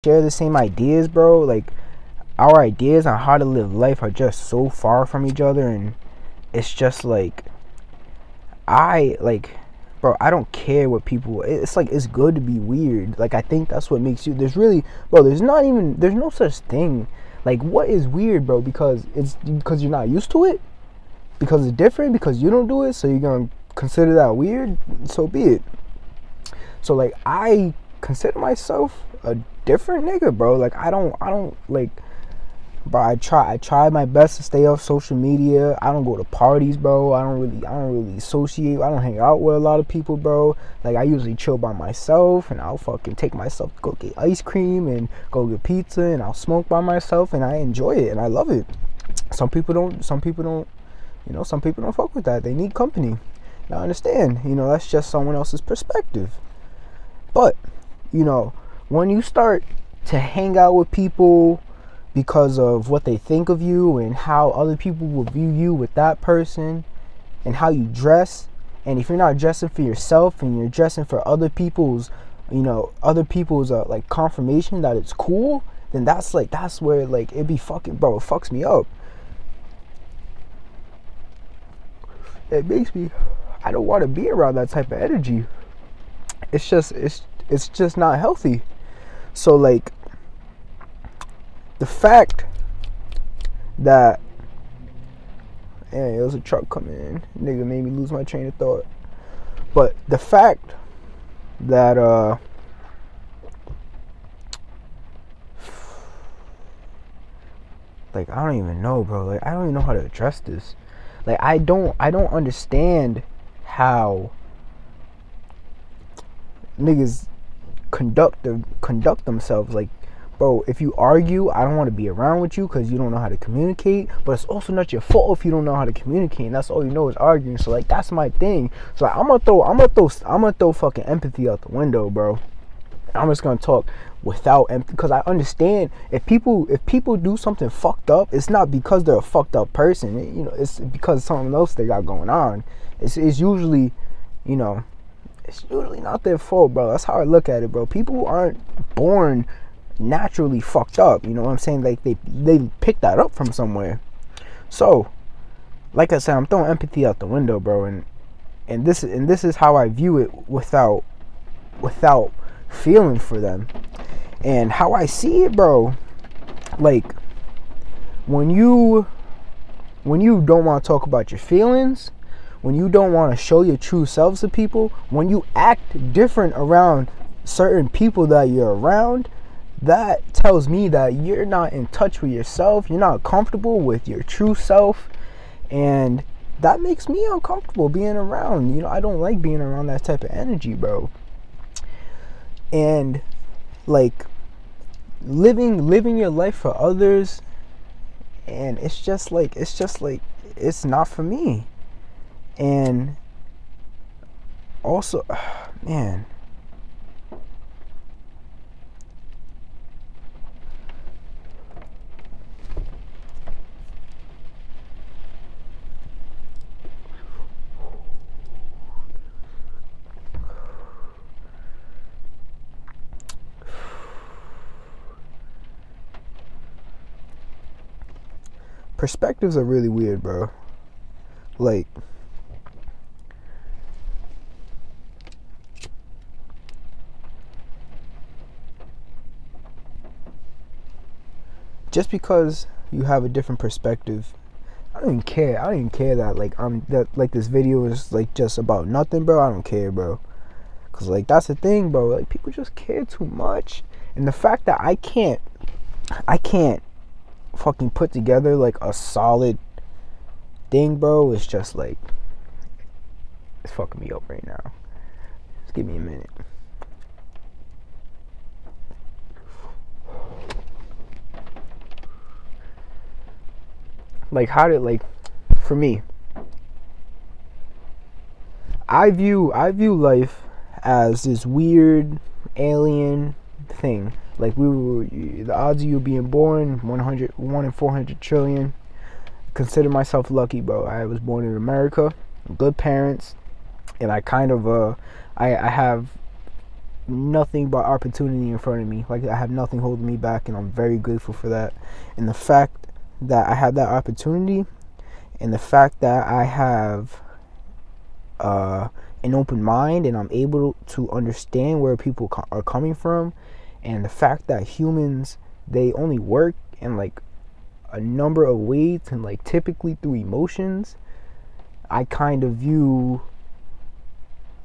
share the same ideas, bro. Like, our ideas on how to live life are just so far from each other, and it's just like, I like, bro, I don't care what people. It's like, it's good to be weird. Like, I think that's what makes you. There's really, bro. There's no such thing. Like, what is weird, bro? Because you're not used to it. Because it's different. Because you don't do it, so you're gonna consider that weird. So be it. So like, I consider myself a different nigga, bro. Like, I don't like. But I try my best to stay off social media. I don't go to parties, bro. I don't really associate. I don't hang out with a lot of people, bro. Like, I usually chill by myself, and I'll fucking take myself to go get ice cream and go get pizza, and I'll smoke by myself, and I enjoy it and I love it. Some people don't, you know, some people don't fuck with that. They need company. Now I understand, you know, that's just someone else's perspective. But, you know, when you start to hang out with people because of what they think of you and how other people will view you with that person and how you dress, and if you're not dressing for yourself and you're dressing for other people's, you know, like, confirmation that it's cool, then that's where, like, it be fucking, bro, it fucks me up. It makes me, I don't want to be around that type of energy. It's just not healthy. So like, the fact that, hey, there was a truck coming in, nigga made me lose my train of thought. But the fact that like, I don't even know, bro. Like, I don't even know how to address this. Like, I don't understand how niggas conduct themselves. Like, bro, if you argue, I don't want to be around with you because you don't know how to communicate. But it's also not your fault if you don't know how to communicate, and that's all you know is arguing. So like, that's my thing. So like, I'm gonna throw fucking empathy out the window, bro. I'm just gonna talk without empathy, because I understand if people do something fucked up, it's not because they're a fucked up person. You know, it's because something else they got going on. It's usually, you know, it's usually not their fault, bro. That's how I look at it, bro. People aren't born naturally fucked up, you know what I'm saying? Like, they pick that up from somewhere. So like I said, I'm throwing empathy out the window, bro, and this is how I view it without feeling for them. And how I see it, bro, like, when you don't want to talk about your feelings, when you don't want to show your true selves to people, when you act different around certain people that you're around, that tells me that you're not in touch with yourself. You're not comfortable with your true self, and that makes me uncomfortable being around. You know, I don't like being around that type of energy, bro. And like, living your life for others, and it's just like it's not for me. And also, man, perspectives are really weird, bro. Like, just because you have a different perspective, I don't even care. I don't even care that that this video is like just about nothing, bro. I don't care, bro. Cause like, that's the thing, bro. Like, people just care too much, and the fact that I can't fucking put together like a solid thing, bro, is just like, it's fucking me up right now. Just give me a minute. Like, for me, I view life as this weird alien thing. Like, the odds of you being born, 1 in 400 trillion. Consider myself lucky, bro. I was born in America, good parents, and I kind of I have nothing but opportunity in front of me. Like, I have nothing holding me back, and I'm very grateful for that. And the fact that I have that opportunity, and the fact that I have an open mind, and I'm able to understand where people are coming from, and the fact that humans, they only work in like a number of ways, and like typically through emotions, I kind of view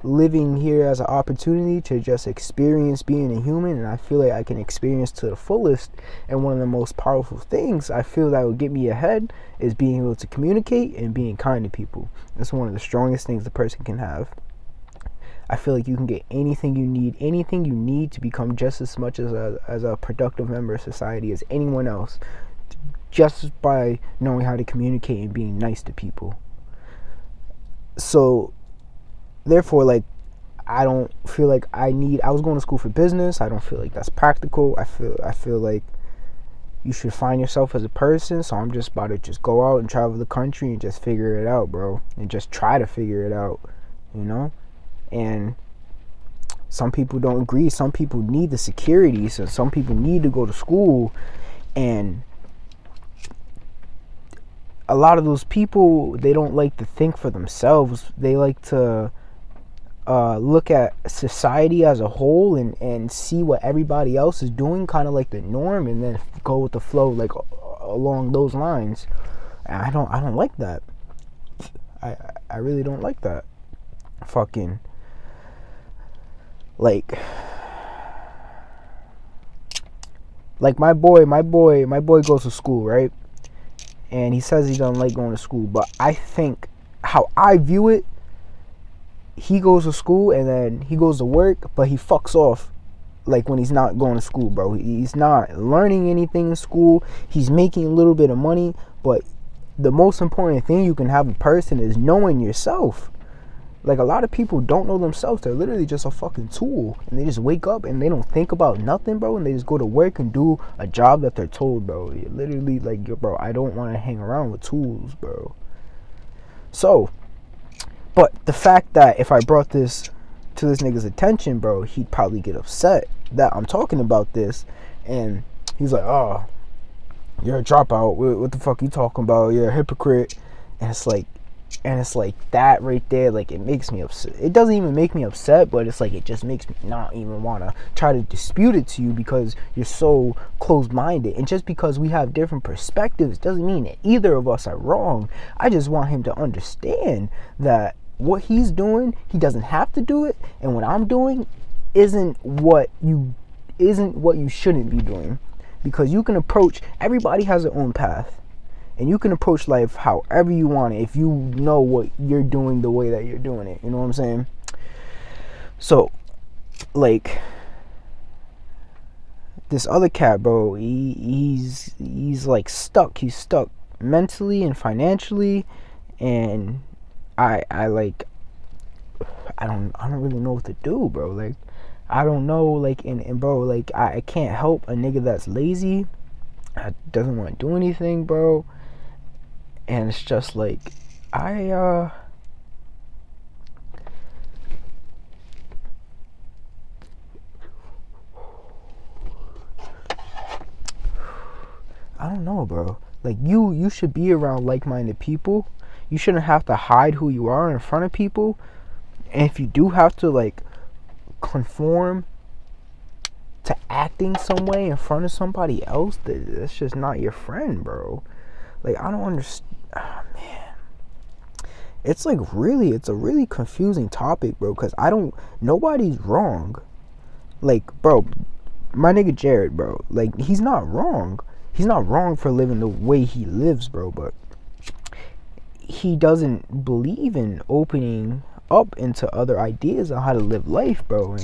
living here as an opportunity to just experience being a human, and I feel like I can experience to the fullest. And one of the most powerful things I feel that will get me ahead is being able to communicate and being kind to people. That's one of the strongest things a person can have. I feel like you can get anything you need to become just as much as a productive member of society as anyone else, just by knowing how to communicate and being nice to people. So therefore, like, I don't feel like I was going to school for business. I don't feel like that's practical. I feel like you should find yourself as a person. So I'm just about to just go out and travel the country and just figure it out, bro. And just try to figure it out, you know? And some people don't agree. Some people need the security. So some people need to go to school. And a lot of those people, they don't like to think for themselves. They like to look at society as a whole and see what everybody else is doing, kind of like the norm, and then go with the flow, like along those lines. And I don't like that. I really don't like that. Fucking like my boy goes to school, right? And he says he doesn't like going to school, but I think how I view it, he goes to school and then he goes to work, but he fucks off like when he's not going to school, bro. He's not learning anything in school. He's making a little bit of money, but the most important thing you can have a person is knowing yourself. Like, a lot of people don't know themselves. They're literally just a fucking tool, and they just wake up and they don't think about nothing, bro, and they just go to work and do a job that they're told, bro. You're literally like, yo, bro, I don't want to hang around with tools, bro. So, but the fact that if I brought this to this nigga's attention, bro, he'd probably get upset that I'm talking about this, and he's like, oh, you're a dropout. What the fuck you talking about? You're a hypocrite. And it's like that right there, like, it makes me upset. It doesn't even make me upset, but it's like, it just makes me not even want to try to dispute it to you, because you're so closed-minded. And just because we have different perspectives doesn't mean that either of us are wrong. I just want him to understand that what he's doing, he doesn't have to do it, and what I'm doing isn't what you shouldn't be doing. Because you can approach, everybody has their own path, and you can approach life however you want it if you know what you're doing the way that you're doing it. You know what I'm saying? So, like, this other cat, bro, he's like stuck. He's stuck mentally and financially, and I don't really know what to do, bro. Like, I don't know, like, and bro, like, I can't help a nigga that's lazy, doesn't want to do anything, bro. And it's just like, I don't know, bro. Like, you should be around like-minded people. You shouldn't have to hide who you are in front of people. And if you do have to, like, conform to acting some way in front of somebody else, that's just not your friend, bro. Like, I don't understand. Oh, man. It's a really confusing topic, bro, because nobody's wrong. Like, bro, my nigga Jared, bro, like, he's not wrong. He's not wrong for living the way he lives, bro, but he doesn't believe in opening up into other ideas on how to live life, bro.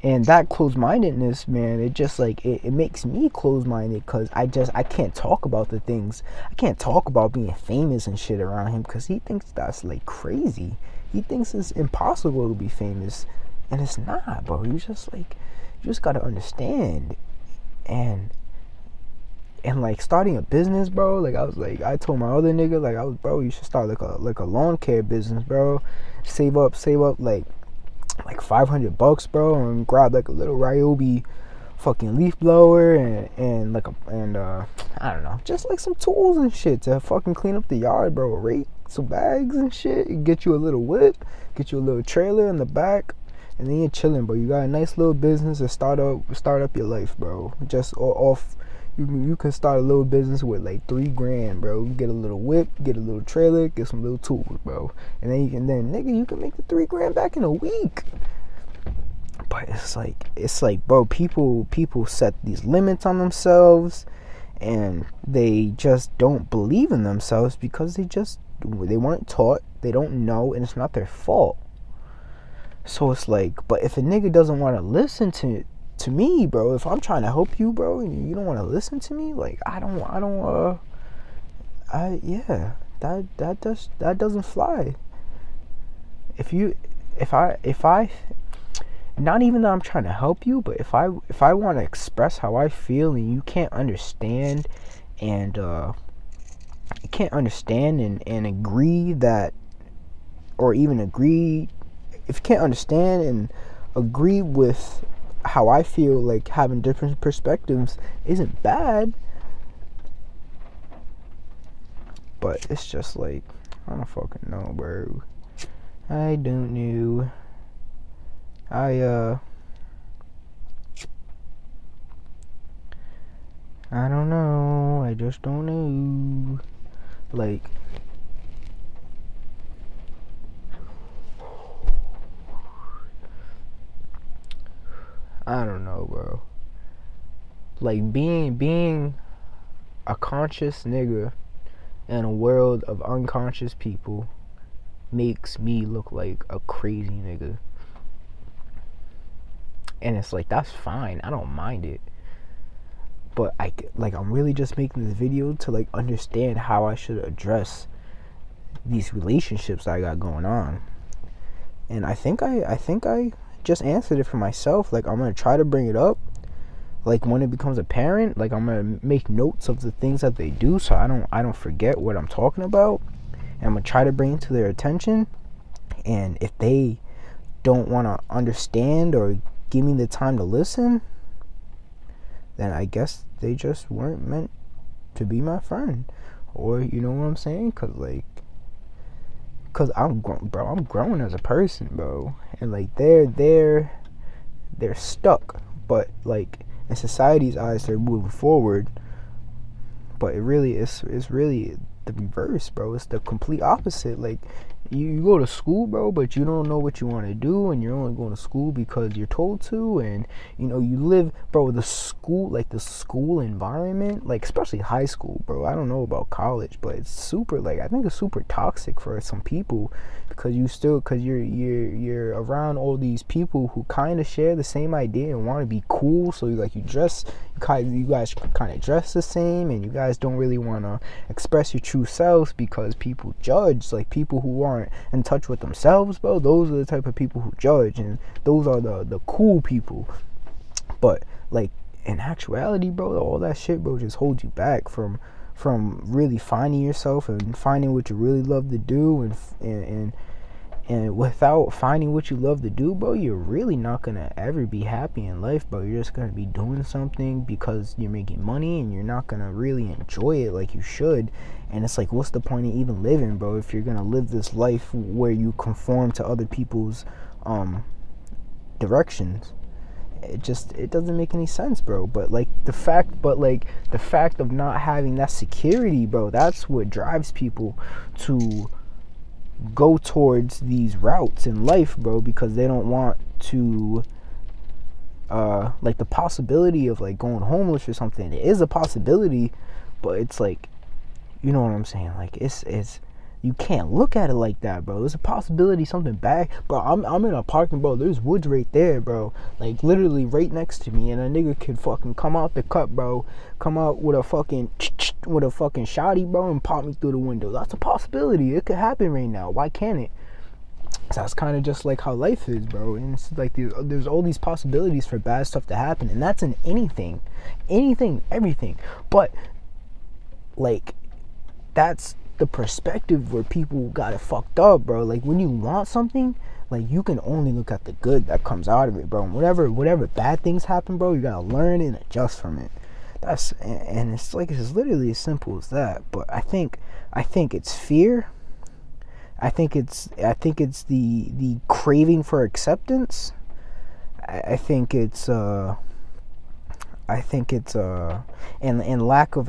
And that closed-mindedness, man, it just, like, it makes me closed-minded, because I can't talk about the things. I can't talk about being famous and shit around him, because he thinks that's, like, crazy. He thinks it's impossible to be famous, and it's not, bro. You just gotta understand. And like, starting a business, bro, like, I told my other nigga, like, bro, you should start like a lawn care business, bro. Save up, like, like $500, bro, and grab like a little Ryobi fucking leaf blower and like I don't know, just like some tools and shit to fucking clean up the yard, bro. A rake, some bags and shit. Get you a little whip, get you a little trailer in the back, and then you're chilling, bro. You got a nice little business to start up your life, bro. Just off. You can start a little business with like $3,000, bro. You get a little whip, get a little trailer, get some little tools, bro, and then you can make the $3,000 back in a week. But it's like, bro, people set these limits on themselves, and they just don't believe in themselves because they weren't taught, they don't know, and it's not their fault. So it's like, but if a nigga doesn't want to listen to me, bro, if I'm trying to help you, bro, and you don't want to listen to me, like, that doesn't fly. If I not even that I'm trying to help you, but if I want to express how I feel and you can't understand and agree that, or even agree, if you can't understand and agree with how I feel, like having different perspectives isn't bad, but it's just like, I don't fucking know, bro. I don't know. I don't know. I just don't know. Like, I don't know, bro. Like, being a conscious nigga in a world of unconscious people makes me look like a crazy nigga. And it's like, that's fine. I don't mind it. But I'm really just making this video to like understand how I should address these relationships that I got going on. And I think I just answered it for myself. Like, I'm gonna try to bring it up. Like, when it becomes apparent, like, I'm gonna make notes of the things that they do so I don't forget what I'm talking about. And I'm gonna try to bring it to their attention. And if they don't want to understand or give me the time to listen, then I guess they just weren't meant to be my friend. Or, you know what I'm saying? Cause I'm growing as a person, bro. And like, they're stuck, but like, in society's eyes, they're moving forward. But it's really the reverse, bro. It's the complete opposite. Like, you go to school, bro, but you don't know what you want to do, and you're only going to school because you're told to. And you live, bro, the school environment, like, especially high school, bro. I don't know about college, but it's super, like, I think it's super toxic for some people, because you're around all these people who kind of share the same idea and want to be cool. So you guys kind of dress the same, and you guys don't really want to express your true selves because people judge. Like, people who aren't in touch with themselves, bro, those are the type of people who judge, and those are the cool people. But like, in actuality, bro, all that shit, bro, just holds you back from really finding yourself and finding what you really love to do. And without finding what you love to do, bro, you're really not gonna ever be happy in life, bro. You're just gonna be doing something because you're making money, and you're not gonna really enjoy it like you should. And it's like, what's the point of even living, bro, if you're gonna live this life where you conform to other people's directions? It doesn't make any sense, bro. But the fact of not having that security, bro, that's what drives people to go towards these routes in life, bro, because they don't want to like, the possibility of like going homeless or something. It is a possibility, but it's like, you know what I'm saying? Like, it's you can't look at it like that, bro. There's a possibility something bad, bro. I'm in a parking, bro. There's woods right there, bro. Like, literally right next to me, and a nigga could fucking come out the cut, bro. Come out with a fucking shotty, bro, and pop me through the window. That's a possibility. It could happen right now. Why can't it? So that's kind of just like how life is, bro. And it's like there's all these possibilities for bad stuff to happen, and that's in anything, everything. But like, that's the perspective where people got it fucked up, bro. Like, when you want something, Like, you can only look at the good that comes out of it, bro. And whatever bad things happen, bro, you gotta learn and adjust from it. And it's like, it's literally as simple as that. But I think it's fear. I think it's the craving for acceptance. I think it's and lack of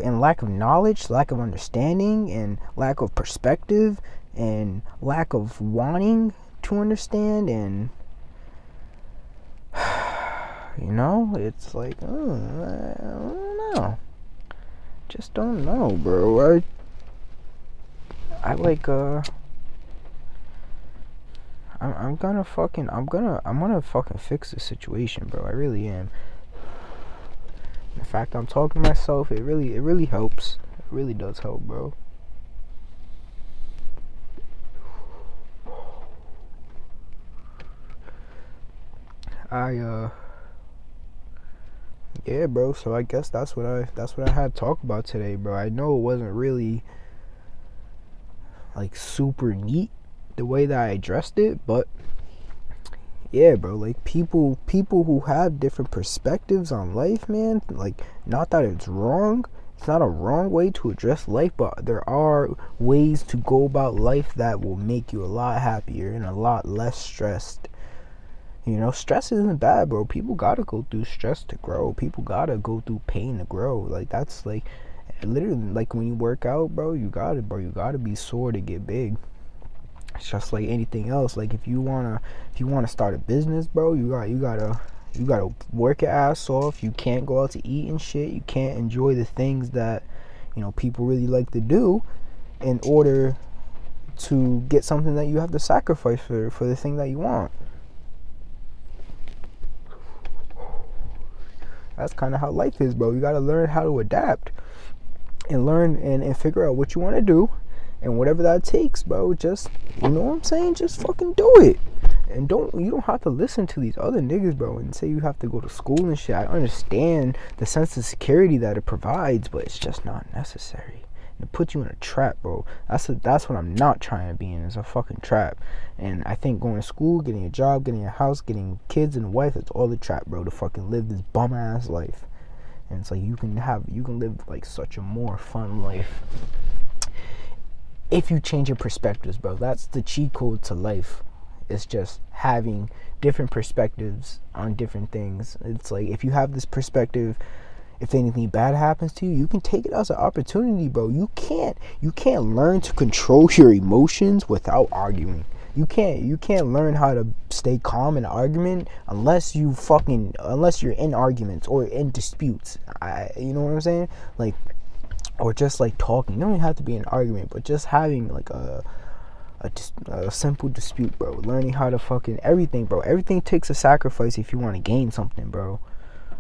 knowledge, lack of understanding, and lack of perspective, and lack of wanting to understand. And it's like, I don't know, just don't know, bro. I'm gonna fucking fix the situation, bro. I really am. The fact I'm talking to myself, it really helps. It really does help, bro. Yeah, bro. So I guess that's what I had to talk about today, bro. I know it wasn't really like super neat the way that I addressed it, but yeah, bro, like people who have different perspectives on life, man, like, not that it's wrong. It's not a wrong way to address life, but there are ways to go about life that will make you a lot happier and a lot less stressed. Stress isn't bad, bro. People gotta go through stress to grow. People gotta go through pain to grow. Like, that's like literally like when you work out, bro. You gotta be sore to get big. It's just like anything else. Like, if you wanna start a business, bro, you gotta work your ass off. You can't go out to eat and shit. You can't enjoy the things that people really like to do in order to get something that you have to sacrifice for the thing that you want. That's kind of how life is, bro. You gotta learn how to adapt and learn and figure out what you want to do, and whatever that takes, bro. Just, you know what I'm saying? Just fucking do it. And you don't have to listen to these other niggas, bro, and say you have to go to school and shit. I understand the sense of security that it provides, but it's just not necessary. It puts you in a trap, bro. That's what I'm not trying to be in, is a fucking trap. And I think going to school, getting a job, getting a house, getting kids and a wife, it's all the trap, bro, to fucking live this bum ass life. And it's like, you can live like such a more fun life if you change your perspectives, bro. That's the cheat code to life. It's just having different perspectives on different things. It's like, if you have this perspective, if anything bad happens to you, you can take it as an opportunity, bro. You can't learn to control your emotions without arguing. You can't learn how to stay calm in an argument unless you're in arguments or in disputes. You know what I'm saying? Like, or just like talking. You don't even have to be an argument, but just having like a simple dispute, bro. Learning how to fucking everything, bro. Everything takes a sacrifice if you want to gain something, bro.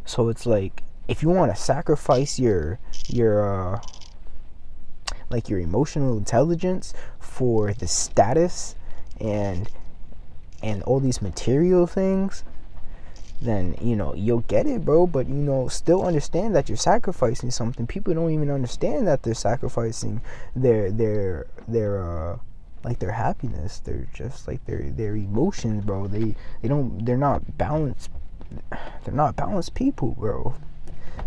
So it's like, if you want to sacrifice your emotional intelligence for the status and all these material things, then you'll get it, bro. But still understand that you're sacrificing something. People don't even understand that they're sacrificing their happiness. They're just like their emotions, bro. They're not balanced. They're not balanced people, bro.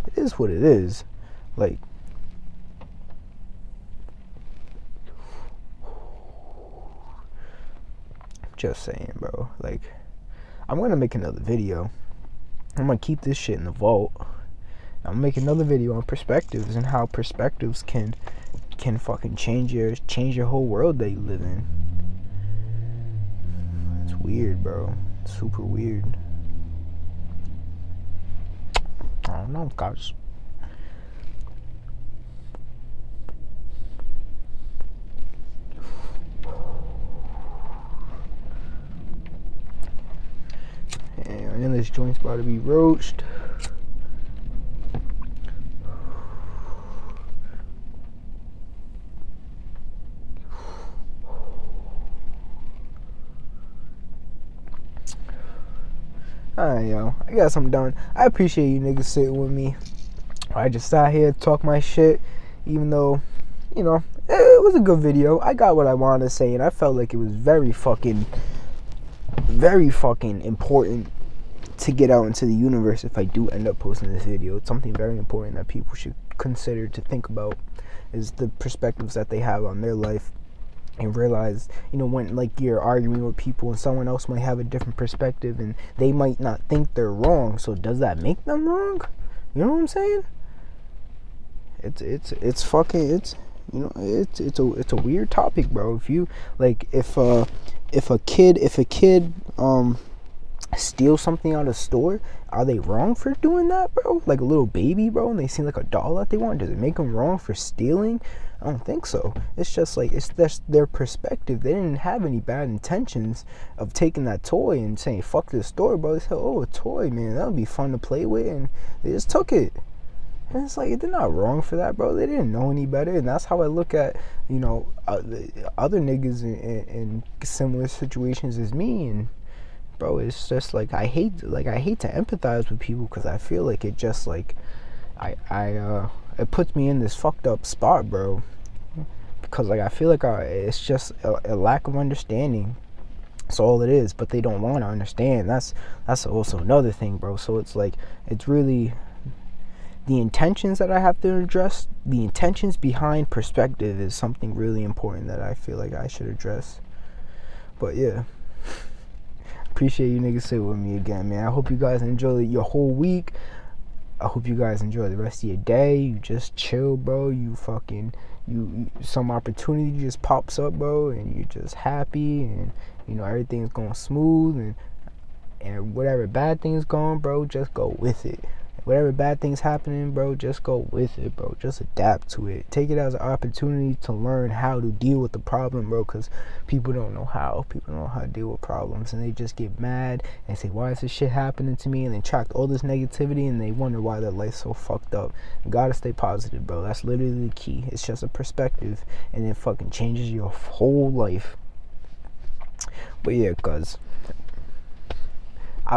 It is what it is. Like, just saying, bro. Like, I'm gonna make another video. I'm gonna keep this shit in the vault. I'm gonna make another video on perspectives and how perspectives can fucking change your whole world that you live in. It's weird, bro. It's super weird. I don't know, guys. And then this joint's about to be roached. Alright, yo. I guess I'm done. I appreciate you niggas sitting with me. I just sat here, talk my shit, even though, it was a good video. I got what I wanted to say, and I felt like it was very fucking very fucking important to get out into the universe. If I do end up posting this video, it's something very important that people should consider to think about, is the perspectives that they have on their life. And realize, when like you're arguing with people and someone else might have a different perspective and they might not think they're wrong, so does that make them wrong? You know what I'm saying? It's fucking, it's a weird topic, bro. If you like, if a kid steal something out of the store, are they wrong for doing that, bro? Like a little baby, bro, and they see like a doll that they want, does it make them wrong for stealing? I don't think so. It's just like, it's just their perspective. They didn't have any bad intentions of taking that toy and saying fuck this store, bro. They said, oh, a toy, man, that would be fun to play with, and they just took it. And it's like, they're not wrong for that, bro. They didn't know any better. And that's how I look at, other niggas in similar situations as me. And bro, it's just like, I hate to empathize with people, because I feel like it just like it puts me in this fucked up spot, bro, because like I feel like it's just a lack of understanding. That's all it is. But they don't want to understand. That's also another thing, bro. So it's like, it's really the intentions that I have to address. The intentions behind perspective is something really important that I feel like I should address. But yeah, appreciate you niggas sitting with me again, man. I hope you guys enjoy your whole week. I hope you guys enjoy the rest of your day. You just chill, bro. You some opportunity just pops up, bro, and you're just happy, and everything's going smooth, and whatever bad things going, bro, just go with it. Whatever bad things happening, bro, just go with it, bro. Just adapt to it. Take it as an opportunity to learn how to deal with the problem, bro, because people don't know how. People don't know how to deal with problems, and they just get mad and say, why is this shit happening to me? And they attract all this negativity, and they wonder why their life's so fucked up. You gotta stay positive, bro. That's literally the key. It's just a perspective, and it fucking changes your whole life. But yeah, cuz